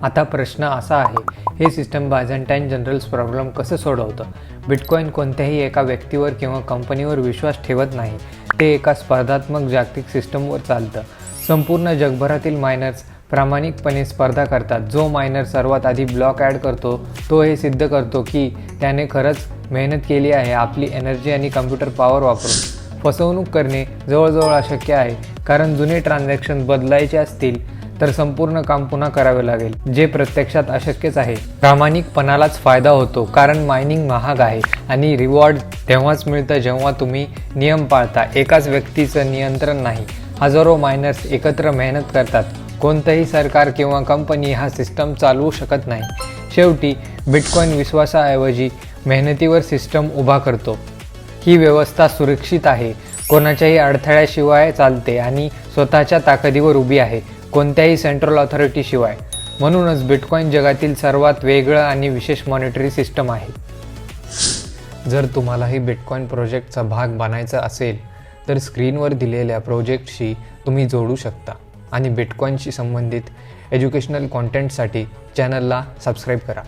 आता प्रश्न असा आहे, हे सिस्टम बायझंटाईन जनरल्स प्रॉब्लेम कसं सोडवतं? बिटकॉइन कोणत्याही एका व्यक्तीवर किंवा कंपनीवर विश्वास ठेवत नाही. ते एका स्पर्धात्मक जागतिक सिस्टमवर चालतं. संपूर्ण जगभरातील मायनर्स प्रामाणिकपणे स्पर्धा करतात. जो मायनर सर्वात आधी ब्लॉक ॲड करतो तो हे सिद्ध करतो की त्याने खरंच मेहनत केली आहे. आपली एनर्जी आणि कम्प्युटर पॉवर वापरून फसवणूक करणे जवळजवळ अशक्य आहे, कारण जुने ट्रान्झॅक्शन बदलायचे असतील तर संपूर्ण काम पुन्हा करावे लागेल, जे प्रत्यक्षात अशक्यच आहे. प्रामाणिकपणालाच फायदा होतो, कारण मायनिंग महाग आहे आणि रिवॉर्ड तेव्हाच मिळतं जेव्हा तुम्ही नियम पाळता. एकाच व्यक्तीचं नियंत्रण नाही, हजारो मायनर्स एकत्र मेहनत करतात. कोणतंही सरकार किंवा कंपनी हा सिस्टम चालवू शकत नाही. शेवटी बिटकॉइन विश्वासाऐवजी मेहनतीवर सिस्टम उभा करतो. ही व्यवस्था सुरक्षित आहे, कोणाच्याही अडथळ्याशिवाय चालते आणि स्वतःच्या ताकदीवर उभी आहे, कोणत्याही सेंट्रल ऑथॉरिटीशिवाय. म्हणूनच बिटकॉइन जगातील सर्वात वेगळं आणि विशेष मॉनिटरी सिस्टम आहे. जर तुम्हालाही बिटकॉइन प्रोजेक्टचा भाग बनायचा असेल तर स्क्रीनवर दिलेल्या प्रोजेक्टशी तुम्ही जोडू शकता आणि बिटकॉइनशी संबंधित एज्युकेशनल कॉन्टेंटसाठी चॅनलला सबस्क्राईब करा.